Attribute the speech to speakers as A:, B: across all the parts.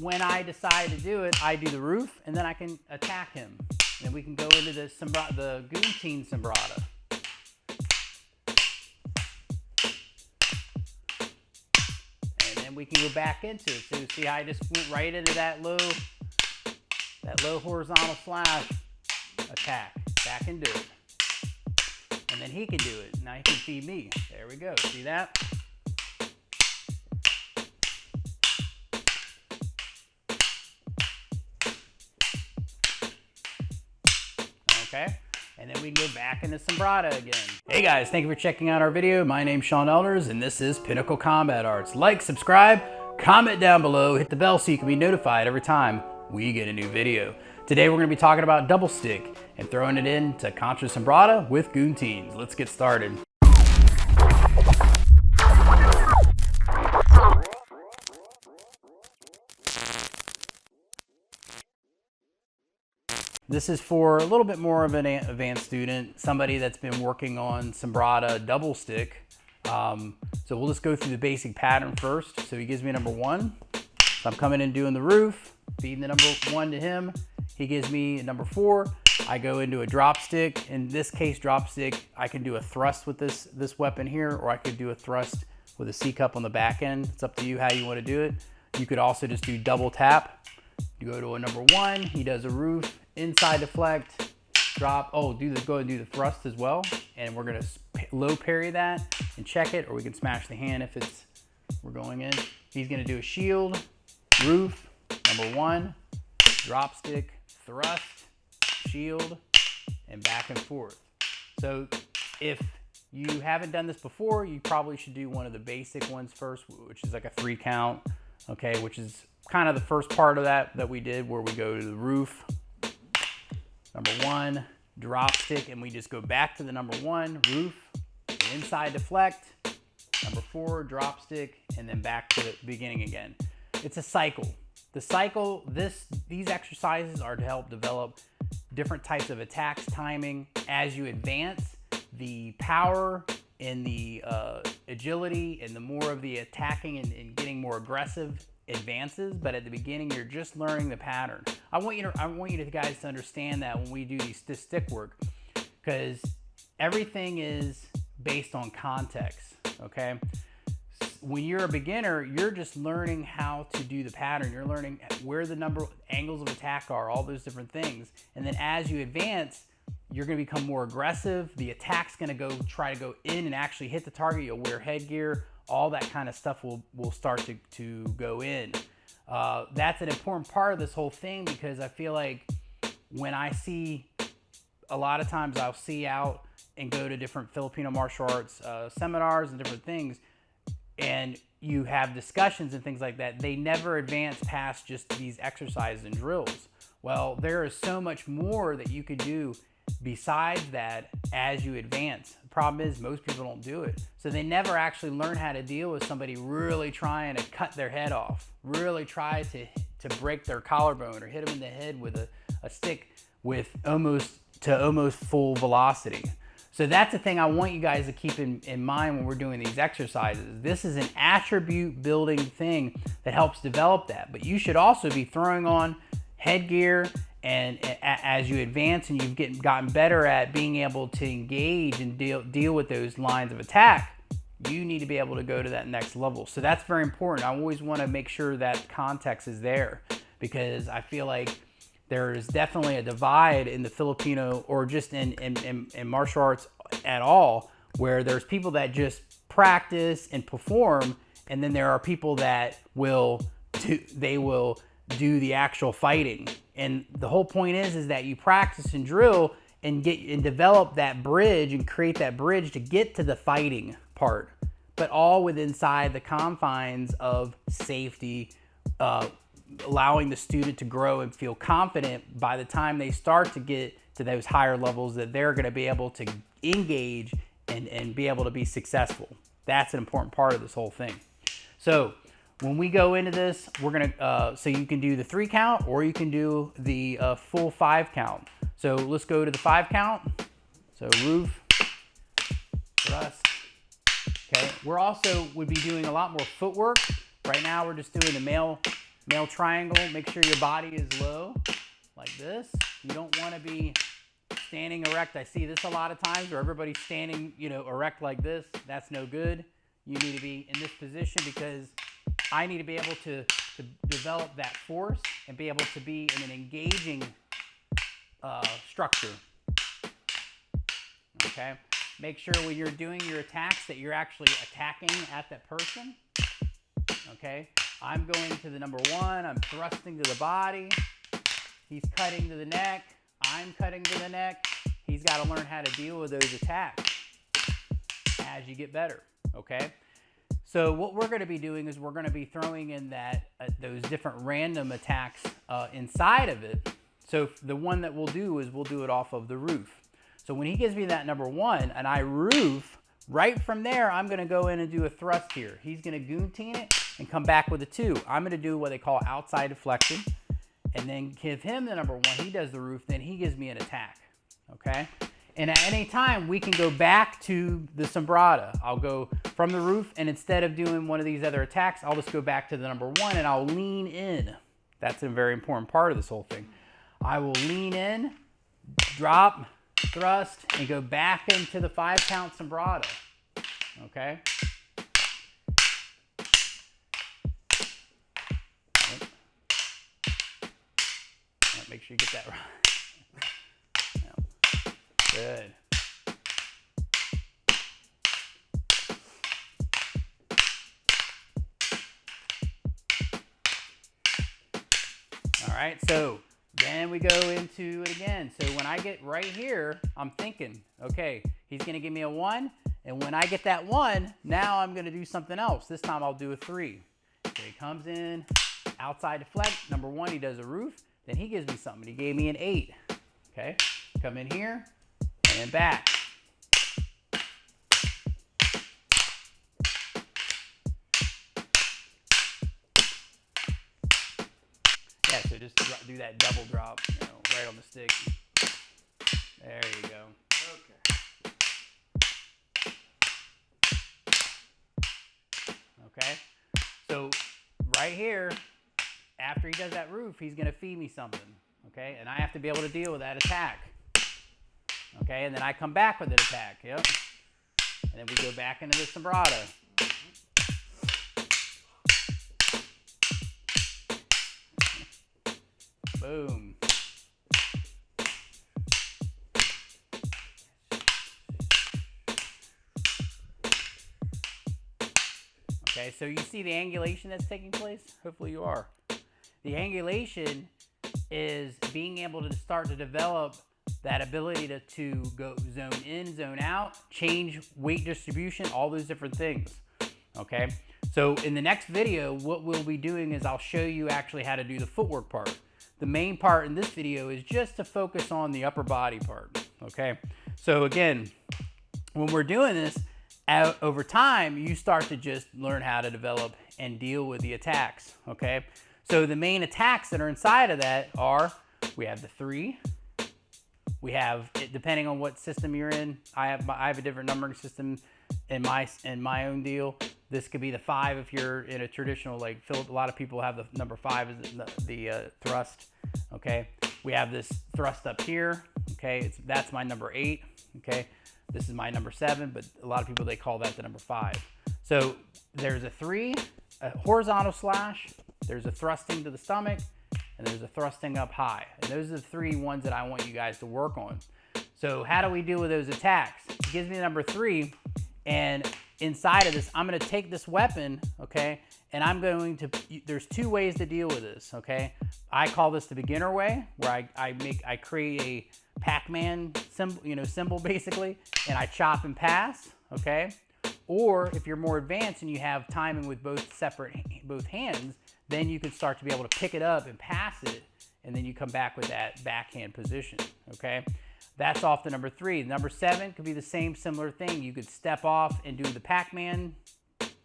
A: when I decide to do it, I do the roof, and then I can attack him. And we can go into the Gunting sombrata. And then we can go back into it. So see how I just went right into that low horizontal slash attack. Back into it. And then he can do it. Now he can feed me. There we go. See that? Okay, and then we can go back into sombrata again. Hey guys, thank you for checking out our video. My name's Sean Elders, and this is Pinnacle Combat Arts. Like, subscribe, comment down below, hit the bell so you can be notified every time we get a new video. Today we're going to be talking about double stick and throwing it into contra sombrata with Guntings. Let's get started. This is for a little bit more of an advanced student, somebody that's been working on sombrata double stick. So we'll just go through the basic pattern first. So he gives me number one. So I'm coming in doing the roof, feeding the number one to him. He gives me a number four. I go into a drop stick. In this case, drop stick, I can do a thrust with this weapon here, or I could do a thrust with a C-cup on the back end. It's up to you how you want to do it. You could also just do double tap. You go to a number one, he does a roof, inside deflect, drop, go and do the thrust as well. And we're gonna low parry that and check it, or we can smash the hand if we're going in. He's gonna do a shield, roof, number one, drop stick, thrust, shield, and back and forth. So if you haven't done this before, you probably should do one of the basic ones first, which is like a 3 count, okay, which is kind of the first part of that we did, where we go to the roof, number one, drop stick, and we just go back to the number one, roof, inside deflect, number four, drop stick, and then back to the beginning again. It's a cycle. The cycle, these exercises are to help develop different types of attacks, timing. As you advance, the power and the agility and the more of the attacking and getting more aggressive advances, but at the beginning you're just learning the pattern. I want you guys to understand that when we do this stick work, because everything is based on context, okay? When you're a beginner, you're just learning how to do the pattern. You're learning where the angles of attack are, all those different things. And then as you advance, you're going to become more aggressive. The attack's going to try to go in and actually hit the target. You'll wear headgear. All that kind of stuff will start to go in. That's an important part of this whole thing, because I feel like when I see, a lot of times I'll see out and go to different Filipino martial arts seminars and different things, and you have discussions and things like that. They never advance past just these exercises and drills. Well, there is so much more that you could do besides that as you advance. The problem is most people don't do it. So they never actually learn how to deal with somebody really trying to cut their head off, really try to break their collarbone or hit them in the head with a stick with almost full velocity. So that's the thing I want you guys to keep in mind when we're doing these exercises. This is an attribute building thing that helps develop that. But you should also be throwing on headgear, and as you advance and you've gotten better at being able to engage and deal with those lines of attack, you need to be able to go to that next level. So that's very important. I always want to make sure that context is there, because I feel like there is definitely a divide in the Filipino, or just in martial arts at all, where there's people that just practice and perform, and then there are people that will do the actual fighting. And the whole point is that you practice and drill and develop that bridge and create that bridge to get to the fighting part, but all within inside the confines of safety, allowing the student to grow and feel confident by the time they start to get to those higher levels, that they're going to be able to engage and be able to be successful. That's an important part of this whole thing. So when we go into this, we're gonna, so you can do the 3 count, or you can do the full 5 count. So let's go to the 5 count. So roof, thrust. Okay, we're also would be doing a lot more footwork. Right now we're just doing the male Male triangle, make sure your body is low, like this. You don't want to be standing erect. I see this a lot of times where everybody's standing, erect like this. That's no good. You need to be in this position because I need to be able to develop that force and be able to be in an engaging structure. Okay? Make sure when you're doing your attacks that you're actually attacking at that person. Okay? I'm going to the number 1. I'm thrusting to the body. He's cutting to the neck. I'm cutting to the neck. He's got to learn how to deal with those attacks as you get better. Okay? So what we're going to be doing is we're going to be throwing in that those different random attacks inside of it. So the one that we'll do is we'll do it off of the roof. So when he gives me that number 1 and I roof, right from there, I'm going to go in and do a thrust here. He's going to gunting it and come back with a 2. I'm going to do what they call outside deflection and then give him the number 1. He does the roof, then he gives me an attack. Okay? And at any time, we can go back to the sombrada. I'll go from the roof, and instead of doing one of these other attacks, I'll just go back to the number 1, and I'll lean in. That's a very important part of this whole thing. I will lean in, drop, thrust, and go back into the 5-count sombrada. Okay? Make sure you get that right. Good. All right, so then we go into it again. So when I get right here, I'm thinking, okay, he's going to give me a 1. And when I get that 1, now I'm going to do something else. This time I'll do a 3. So he comes in, outside deflect. Number 1, he does a roof. Then he gives me something. He gave me an 8. Okay, come in here and back. Yeah, so just do that double drop, right on the stick. There you go. Okay, so right here, after he does that roof, he's going to feed me something, okay? And I have to be able to deal with that attack, okay? And then I come back with an attack, yep. And then we go back into the sombrada. Boom. Okay, so you see the angulation that's taking place? Hopefully you are. The angulation is being able to start to develop that ability to go zone in, zone out, change weight distribution, all those different things. Okay, so in the next video, what we'll be doing is I'll show you actually how to do the footwork part. The main part in this video is just to focus on the upper body part. Okay, so again, when we're doing this, over time, you start to just learn how to develop and deal with the attacks. Okay. So the main attacks that are inside of that are, we have the 3, we have, depending on what system you're in, I have a different numbering system in my own deal. This could be the 5 if you're in a traditional, like Philip, a lot of people have the number 5 as the thrust. Okay, we have this thrust up here. Okay, that's my number 8. Okay, this is my number 7, but a lot of people, they call that the number 5. So there's a 3, a horizontal slash, there's a thrusting to the stomach, and there's a thrusting up high. And those are the 3 ones that I want you guys to work on. So how do we deal with those attacks? It gives me the number 3, and inside of this, I'm going to take this weapon, okay, and I'm going to, there's 2 ways to deal with this, okay? I call this the beginner way, where I create a Pac-Man symbol basically, and I chop and pass, okay? Or if you're more advanced and you have timing with both hands, then you can start to be able to pick it up and pass it, and then you come back with that backhand position, okay? That's off the number 3. Number 7 could be the same similar thing. You could step off and do the Pac-Man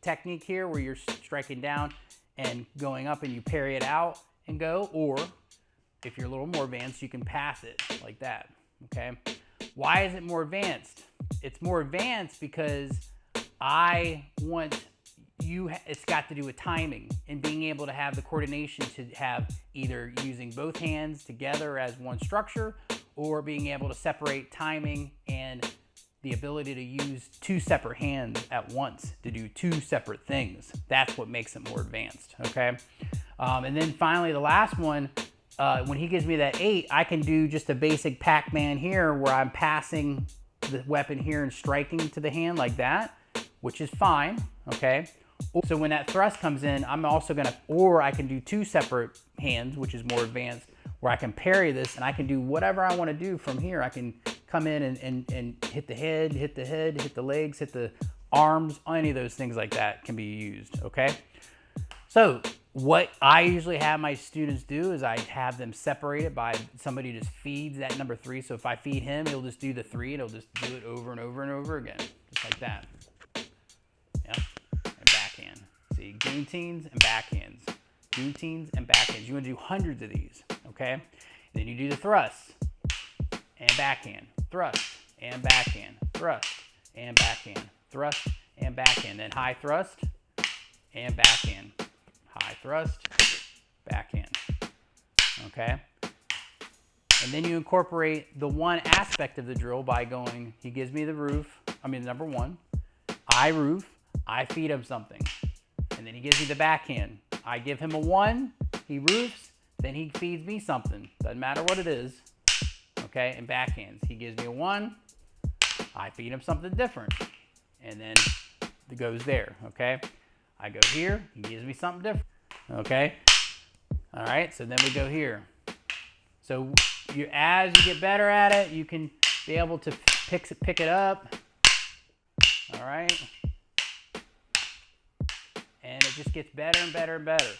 A: technique here, where you're striking down and going up and you parry it out and go, or if you're a little more advanced, you can pass it like that, okay? Why is it more advanced? It's more advanced because I want it's got to do with timing and being able to have the coordination to have either using both hands together as one structure or being able to separate timing and the ability to use two separate hands at once to do two separate things. That's what makes it more advanced, okay? And then finally, the last one, when he gives me that 8, I can do just a basic Pac-Man here where I'm passing the weapon here and striking to the hand like that, which is fine, okay? So when that thrust comes in, I'm also gonna, or I can do two separate hands, which is more advanced, where I can parry this and I can do whatever I wanna do from here. I can come in and hit the head, hit the legs, hit the arms, any of those things like that can be used, okay? So what I usually have my students do is I have them separated by somebody just feeds that number 3. So if I feed him, he'll just do the 3 and he'll just do it over and over and over again, just like that. Yep, and backhand. See, guntings and backhands. Guntings and backhands. You want to do hundreds of these, okay? Then you do the thrust and backhand, thrust and backhand, thrust and backhand, thrust and backhand. Then high thrust and backhand, high thrust, backhand, okay? And then you incorporate the one aspect of the drill by going, he gives me the number 1, I roof, I feed him something. And then he gives me the backhand. I give him a 1, he roofs, then he feeds me something. Doesn't matter what it is, okay? And backhands, he gives me a 1, I feed him something different. And then it goes there, okay? I go here, he gives me something different, okay? All right, so then we go here. So as you get better at it, you can be able to pick it up, all right? And it just gets better and better and better.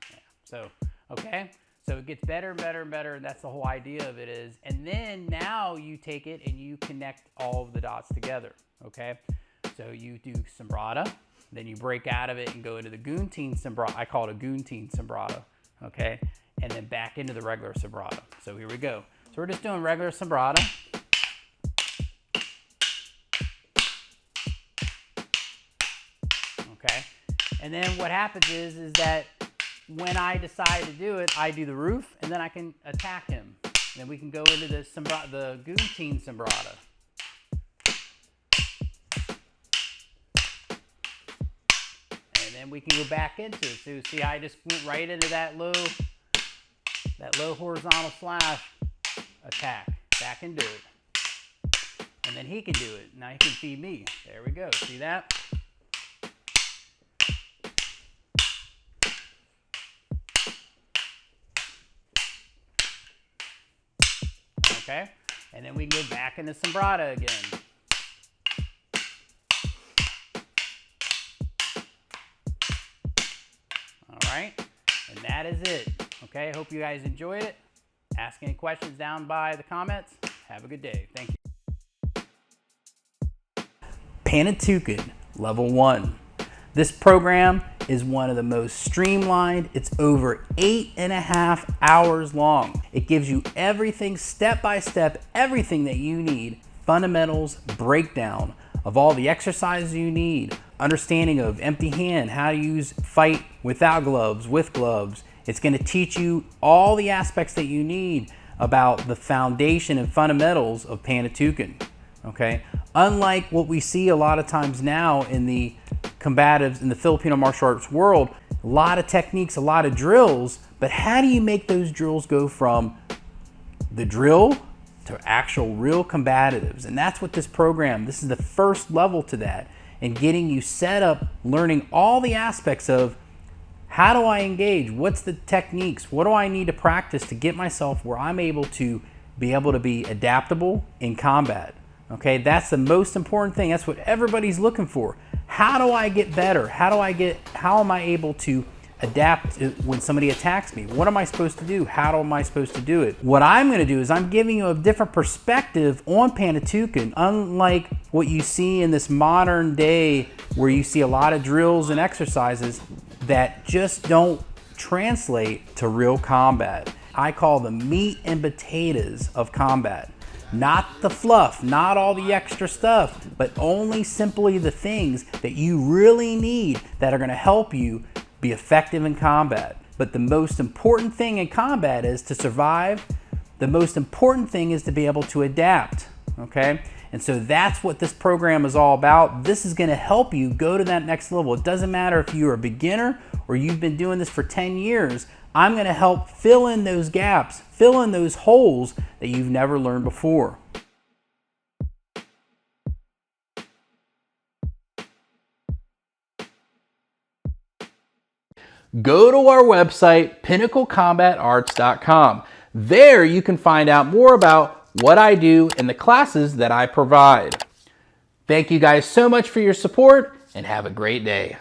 A: Yeah, so, okay? So it gets better and better and better, and that's the whole idea of it is. And then now you take it and you connect all of the dots together, okay? So you do sombrata, then you break out of it and go into the Gunting sombrata. I call it a Gunting sombrata, okay? And then back into the regular sombrata. So here we go. So we're just doing regular sombrata. Okay? And then what happens is that when I decide to do it, I do the roof, and then I can attack him. And then we can go into the Gunting sombrata. And then we can go back into it. So see, I just went right into that low horizontal slash attack. Back into it. And then he can do it. Now he can feed me. There we go. See that? Okay, and then we can go back into sombrata again. All right, and that is it. Okay, I hope you guys enjoyed it. Ask any questions down by the comments. Have a good day. Thank you. Panantukan, Level 1. This program is one of the most streamlined. It's over 8.5 hours long. It gives you everything step by step, everything that you need. Fundamentals breakdown of all the exercises you need. Understanding of empty hand, how to use fight without gloves, with gloves. It's going to teach you all the aspects that you need about the foundation and fundamentals of Panantukan. Okay? Unlike what we see a lot of times now in the combatives in the Filipino martial arts world, a lot of techniques, a lot of drills, but how do you make those drills go from the drill to actual real combatives? And that's what this program, this is the first level to that, and getting you set up, learning all the aspects of how do I engage, what's the techniques, what do I need to practice to get myself where I'm able to be adaptable in combat. Okay, that's the most important thing. That's what everybody's looking for. How do I get better? How am I able to adapt when somebody attacks me? What am I supposed to do? How am I supposed to do it? What I'm going to do is I'm giving you a different perspective on Panantukan, unlike what you see in this modern day where you see a lot of drills and exercises that just don't translate to real combat. I call the meat and potatoes of combat. Not the fluff, not all the extra stuff, but only simply the things that you really need that are gonna help you be effective in combat. But the most important thing in combat is to survive. The most important thing is to be able to adapt, okay? And so that's what this program is all about. This is gonna help you go to that next level. It doesn't matter if you're a beginner or you've been doing this for 10 years, I'm gonna help fill in those gaps, fill in those holes that you've never learned before. Go to our website, pinnaclecombatarts.com. There you can find out more about what I do and the classes that I provide. Thank you guys so much for your support and have a great day.